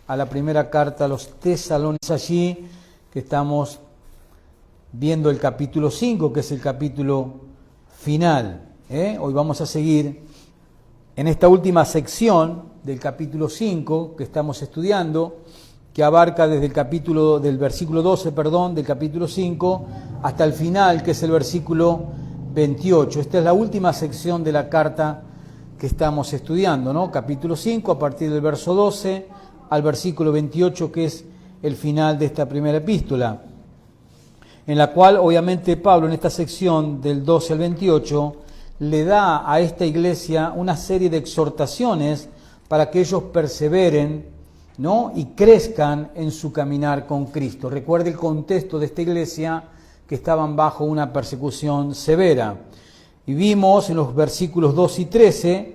a la primera carta a los Tesalonicenses, allí que estamos viendo el capítulo 5, que es el capítulo final. Hoy vamos a seguir en esta última sección del capítulo 5 que estamos estudiando, que abarca desde del versículo 12, del capítulo 5, hasta el final, que es el versículo 28. Esta es la última sección de la carta que estamos estudiando, ¿no? Capítulo 5, a partir del verso 12 al versículo 28, que es el final de esta primera epístola, en la cual obviamente Pablo en esta sección del 12 al 28 le da a esta iglesia una serie de exhortaciones para que ellos perseveren, ¿no?, y crezcan en su caminar con Cristo. Recuerde el contexto de esta iglesia, que estaban bajo una persecución severa. Y vimos en los versículos 2 y 13,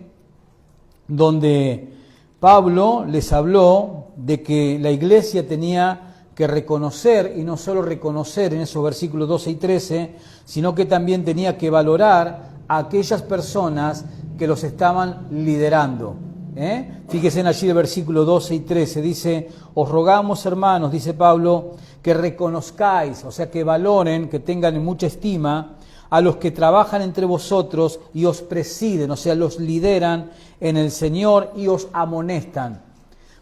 donde Pablo les habló de que la iglesia tenía que reconocer, y no solo reconocer en esos versículos 12 y 13, sino que también tenía que valorar a aquellas personas que los estaban liderando. Fíjense allí el versículo 12 y 13, dice: os rogamos, hermanos, dice Pablo, que reconozcáis, o sea, que valoren, que tengan en mucha estima a los que trabajan entre vosotros y os presiden, o sea, los lideran en el Señor y os amonestan.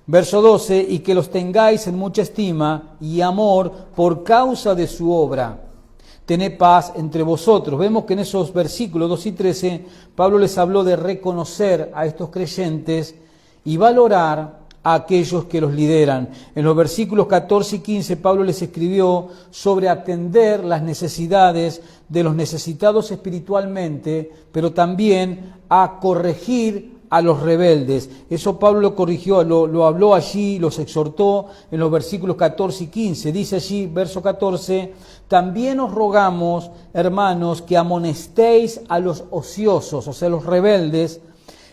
Verso 12, y que los tengáis en mucha estima y amor por causa de su obra. Tened paz entre vosotros. Vemos que en esos versículos 2 y 13, Pablo les habló de reconocer a estos creyentes y valorar a aquellos que los lideran. En los versículos 14 y 15, Pablo les escribió sobre atender las necesidades de los necesitados espiritualmente, pero también a corregir a los rebeldes. Eso Pablo lo corrigió, lo habló allí, los exhortó en los versículos 14 y 15. Dice allí, verso 14, también os rogamos, hermanos, que amonestéis a los ociosos, o sea, los rebeldes.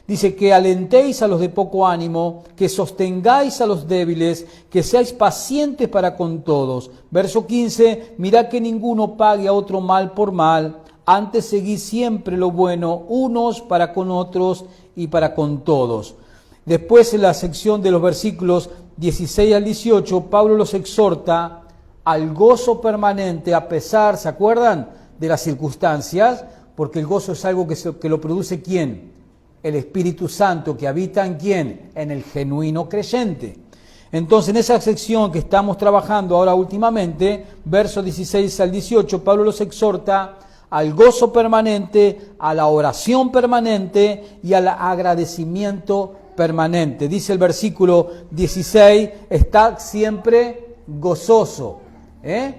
Dice que alentéis a los de poco ánimo, que sostengáis a los débiles, que seáis pacientes para con todos. Verso 15, mirad que ninguno pague a otro mal por mal, antes seguid siempre lo bueno, unos para con otros y para con todos. Después, en la sección de los versículos 16 al 18, Pablo los exhorta al gozo permanente a pesar, ¿se acuerdan?, de las circunstancias, porque el gozo es algo que lo produce ¿quién? El Espíritu Santo, que habita en ¿quién? En el genuino creyente. Entonces, en esa sección que estamos trabajando ahora últimamente, versos 16 al 18, Pablo los exhorta al gozo permanente, a la oración permanente y al agradecimiento permanente. Dice el versículo 16, estad siempre gozoso. Es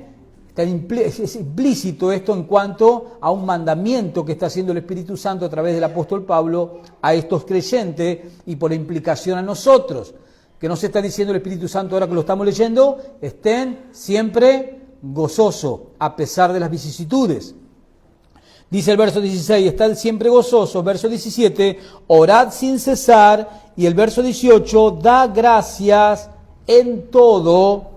implícito esto en cuanto a un mandamiento que está haciendo el Espíritu Santo a través del apóstol Pablo a estos creyentes y por implicación a nosotros. Que nos está diciendo el Espíritu Santo ahora que lo estamos leyendo: estén siempre gozosos a pesar de las vicisitudes. Dice el verso 16, estad siempre gozosos. Verso 17, orad sin cesar. Y el verso 18, da gracias en todo,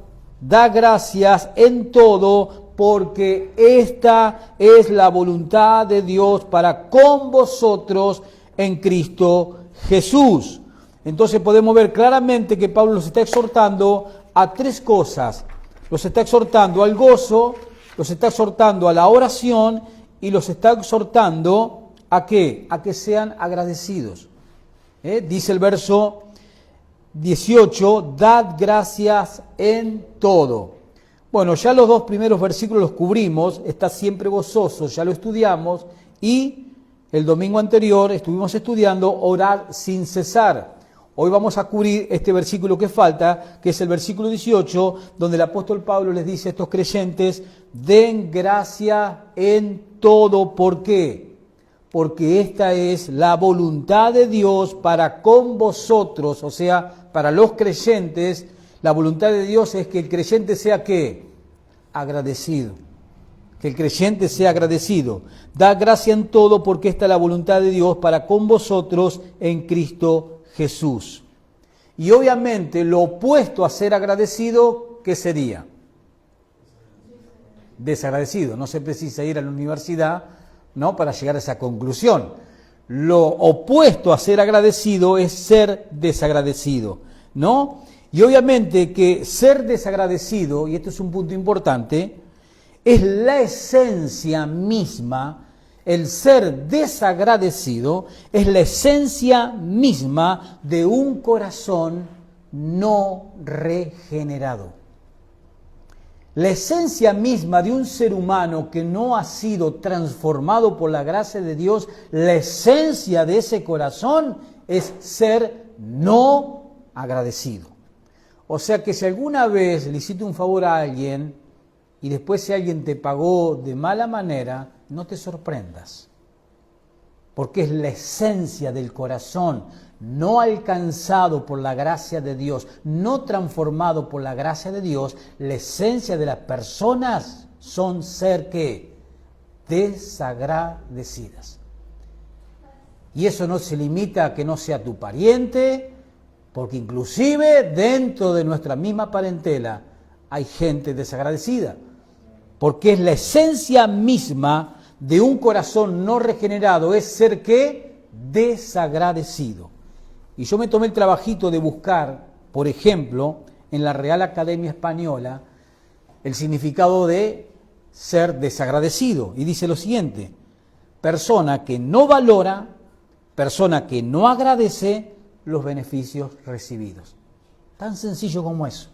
porque esta es la voluntad de Dios para con vosotros en Cristo Jesús. Entonces podemos ver claramente que Pablo los está exhortando a tres cosas. Los está exhortando al gozo, los está exhortando a la oración y los está exhortando ¿a qué? A que sean agradecidos. Dice el verso 18, dad gracias en todo. Bueno, ya los dos primeros versículos los cubrimos, está siempre gozoso, ya lo estudiamos, y el domingo anterior estuvimos estudiando orar sin cesar. Hoy vamos a cubrir este versículo que falta, que es el versículo 18, donde el apóstol Pablo les dice a estos creyentes: den gracia en todo. ¿Por qué? Porque esta es la voluntad de Dios para con vosotros, o sea, para los creyentes. La voluntad de Dios es que el creyente sea ¿qué? Agradecido. Que el creyente sea agradecido. Da gracia en todo, porque esta es la voluntad de Dios para con vosotros en Cristo Jesús. Y obviamente lo opuesto a ser agradecido, ¿qué sería? Desagradecido. No se precisa ir a la universidad, ¿no?, para llegar a esa conclusión. Lo opuesto a ser agradecido es ser desagradecido. ¿no? Y obviamente que ser desagradecido, y esto es un punto importante, es la esencia misma. El ser desagradecido es la esencia misma de un corazón no regenerado. La esencia misma de un ser humano que no ha sido transformado por la gracia de Dios, la esencia de ese corazón es ser no agradecido. O sea que si alguna vez le hiciste un favor a alguien y después si alguien te pagó de mala manera, no te sorprendas, porque es la esencia del corazón, no alcanzado por la gracia de Dios, no transformado por la gracia de Dios. La esencia de las personas son ser ¿qué? Desagradecidas. Y eso no se limita a que no sea tu pariente, porque inclusive dentro de nuestra misma parentela hay gente desagradecida, porque es la esencia misma de un corazón no regenerado, es ser ¿qué? Desagradecido. Y yo me tomé el trabajito de buscar, por ejemplo, en la Real Academia Española, el significado de ser desagradecido. Y dice lo siguiente: persona que no valora, persona que no agradece los beneficios recibidos. Tan sencillo como eso.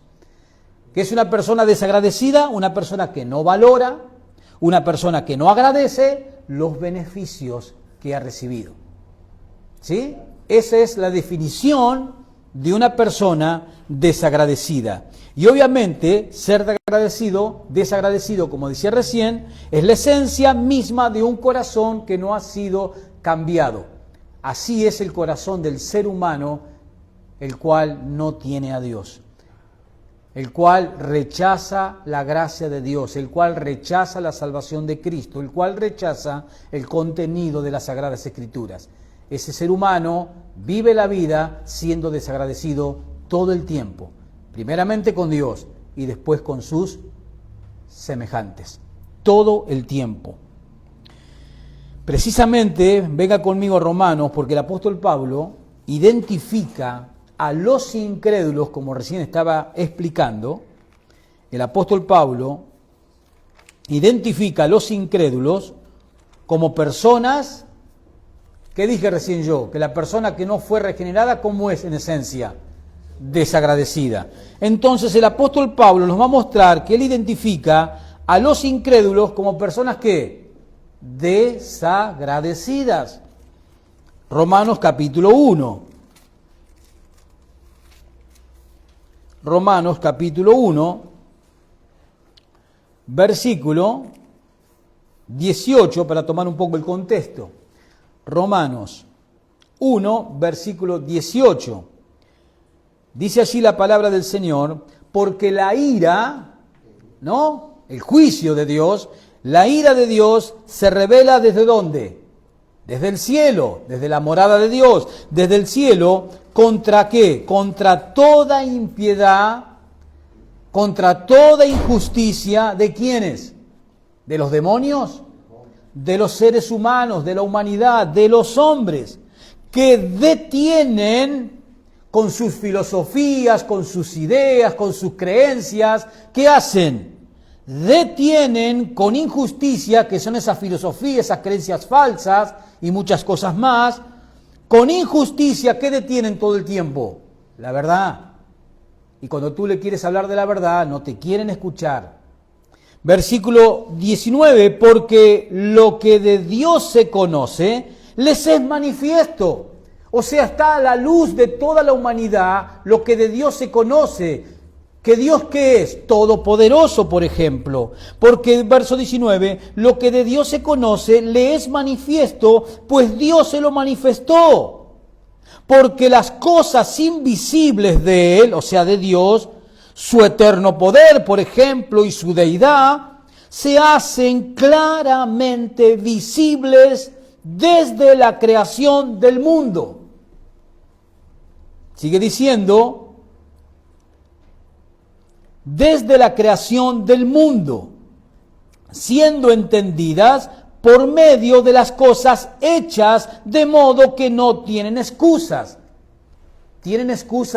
¿Qué es una persona desagradecida? Una persona que no valora, una persona que no agradece los beneficios que ha recibido. ¿Sí? Esa es la definición de una persona desagradecida. Y obviamente ser desagradecido, como decía recién, es la esencia misma de un corazón que no ha sido cambiado. Así es el corazón del ser humano, el cual no tiene a Dios, el cual rechaza la gracia de Dios, el cual rechaza la salvación de Cristo, el cual rechaza el contenido de las Sagradas Escrituras. Ese ser humano vive la vida siendo desagradecido todo el tiempo, primeramente con Dios y después con sus semejantes, todo el tiempo. Precisamente, venga conmigo a Romanos, porque el apóstol Pablo identifica a los incrédulos, como recién estaba explicando. El apóstol Pablo identifica a los incrédulos como personas, ¿qué dije recién yo? Que la persona que no fue regenerada, ¿cómo es en esencia? Desagradecida. Entonces el apóstol Pablo nos va a mostrar que él identifica a los incrédulos como personas que desagradecidas. Romanos capítulo 1. Romanos capítulo 1, versículo 18, para tomar un poco el contexto. Romanos 1, versículo 18. Dice allí la palabra del Señor: porque la ira, ¿no? El juicio de Dios, la ira de Dios se revela ¿desde dónde? Desde el cielo, desde la morada de Dios, desde el cielo. ¿Contra qué? Contra toda impiedad, contra toda injusticia. ¿De quiénes? ¿De los demonios? De los seres humanos, de la humanidad, de los hombres, que detienen con sus filosofías, con sus ideas, con sus creencias. ¿Qué hacen? Detienen con injusticia, que son esas filosofías, esas creencias falsas y muchas cosas más. Con injusticia, ¿qué detienen todo el tiempo? La verdad. Y cuando tú le quieres hablar de la verdad, no te quieren escuchar. Versículo 19, porque lo que de Dios se conoce, les es manifiesto. O sea, está a la luz de toda la humanidad lo que de Dios se conoce. ¿Que Dios qué es? Todopoderoso, por ejemplo. Porque, verso 19, lo que de Dios se conoce le es manifiesto, pues Dios se lo manifestó. Porque las cosas invisibles de Él, o sea, de Dios, su eterno poder, por ejemplo, y su deidad, se hacen claramente visibles desde la creación del mundo. Sigue diciendo: desde la creación del mundo, siendo entendidas por medio de las cosas hechas, de modo que no tienen excusas. ¿Tienen excusas